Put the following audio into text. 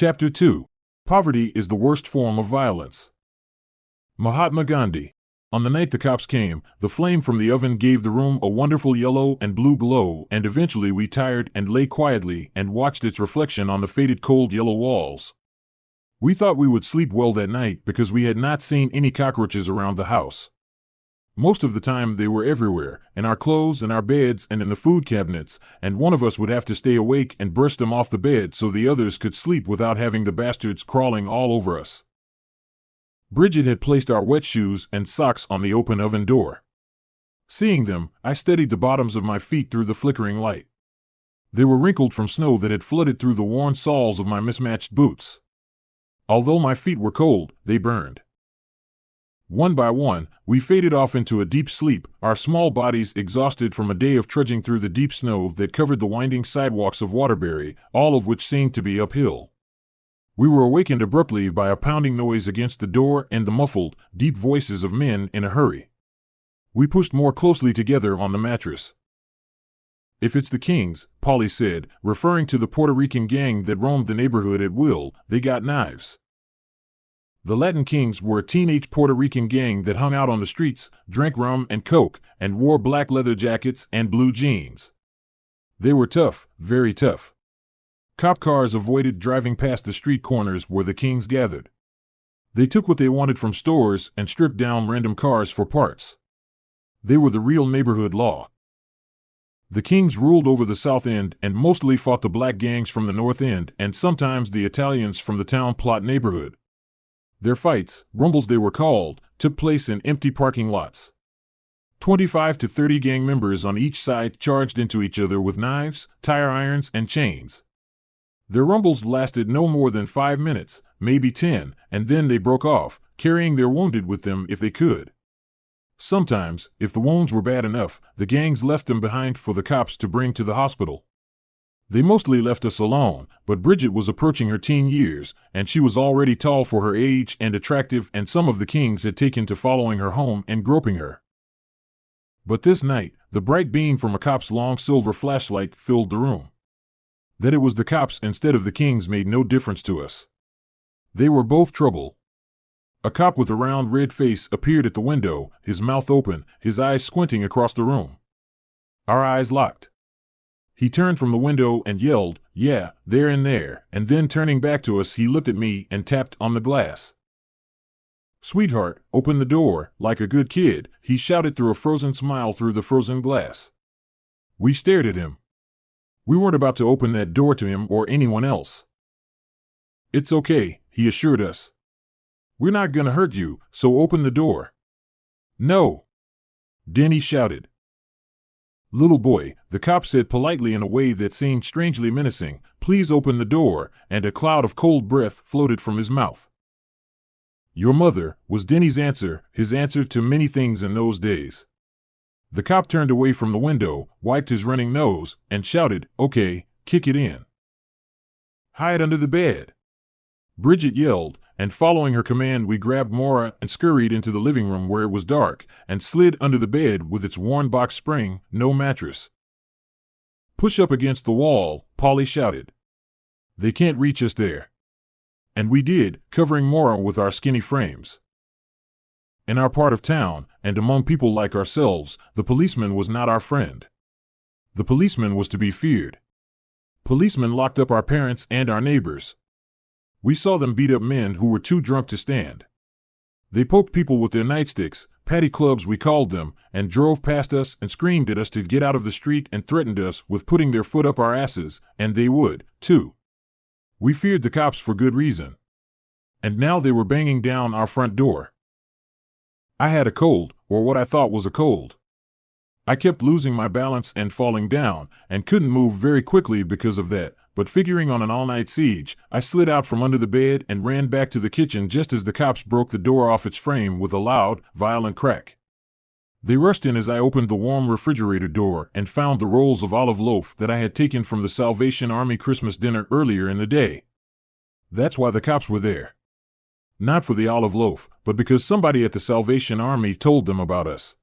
Chapter 2. Poverty is the worst form of violence. Mahatma Gandhi. On the night the cops came, the flame from the oven gave the room a wonderful yellow and blue glow, and eventually we tired and lay quietly and watched its reflection on the faded cold yellow walls. We thought we would sleep well that night because we had not seen any cockroaches around the house. Most of the time they were everywhere, in our clothes and our beds and in the food cabinets, and one of us would have to stay awake and burst them off the bed so the others could sleep without having the bastards crawling all over us. Bridget had placed our wet shoes and socks on the open oven door. Seeing them, I steadied the bottoms of my feet through the flickering light. They were wrinkled from snow that had flooded through the worn soles of my mismatched boots. Although my feet were cold, they burned. One by one, we faded off into a deep sleep, our small bodies exhausted from a day of trudging through the deep snow that covered the winding sidewalks of Waterbury, all of which seemed to be uphill. We were awakened abruptly by a pounding noise against the door and the muffled, deep voices of men in a hurry. We pushed more closely together on the mattress. "If it's the Kings," Polly said, referring to the Puerto Rican gang that roamed the neighborhood at will, "they got knives." The Latin Kings were a teenage Puerto Rican gang that hung out on the streets, drank rum and coke, and wore black leather jackets and blue jeans. They were tough, very tough. Cop cars avoided driving past the street corners where the Kings gathered. They took what they wanted from stores and stripped down random cars for parts. They were the real neighborhood law. The Kings ruled over the South End and mostly fought the black gangs from the North End and sometimes the Italians from the Town Plot neighborhood. Their fights, rumbles they were called, took place in empty parking lots. 25 to 30 gang members on each side charged into each other with knives, tire irons, and chains. Their rumbles lasted no more than 5 minutes, maybe 10, and then they broke off, carrying their wounded with them if they could. Sometimes, if the wounds were bad enough, the gangs left them behind for the cops to bring to the hospital. They mostly left us alone, but Bridget was approaching her teen years, and she was already tall for her age and attractive, and some of the Kings had taken to following her home and groping her. But this night, the bright beam from a cop's long silver flashlight filled the room. That it was the cops instead of the Kings made no difference to us. They were both trouble. A cop with a round red face appeared at the window, his mouth open, his eyes squinting across the room. Our eyes locked. He turned from the window and yelled, "Yeah, they're in there," and then turning back to us he looked at me and tapped on the glass. "Sweetheart, open the door," like a good kid, he shouted through a frozen smile through the frozen glass. We stared at him. We weren't about to open that door to him or anyone else. "It's okay," he assured us. "We're not gonna hurt you, so open the door." "No!" Denny shouted. "Little boy," the cop said politely in a way that seemed strangely menacing, "please open the door," and a cloud of cold breath floated from his mouth. "Your mother," was Denny's answer, his answer to many things in those days. The cop turned away from the window, wiped his running nose, and shouted, "Okay, kick it in." "Hide under the bed," Bridget yelled, and following her command we grabbed Maura and scurried into the living room where it was dark, and slid under the bed with its worn box spring, no mattress. "Push up against the wall," Polly shouted. "They can't reach us there." And we did, covering Maura with our skinny frames. In our part of town, and among people like ourselves, the policeman was not our friend. The policeman was to be feared. Policemen locked up our parents and our neighbors. We saw them beat up men who were too drunk to stand. They poked people with their nightsticks, paddy clubs we called them, and drove past us and screamed at us to get out of the street and threatened us with putting their foot up our asses, and they would, too. We feared the cops for good reason. And now they were banging down our front door. I had a cold, or what I thought was a cold. I kept losing my balance and falling down, and couldn't move very quickly because of that, but figuring on an all-night siege, I slid out from under the bed and ran back to the kitchen just as the cops broke the door off its frame with a loud, violent crack. They rushed in as I opened the warm refrigerator door and found the rolls of olive loaf that I had taken from the Salvation Army Christmas dinner earlier in the day. That's why the cops were there. Not for the olive loaf, but because somebody at the Salvation Army told them about us.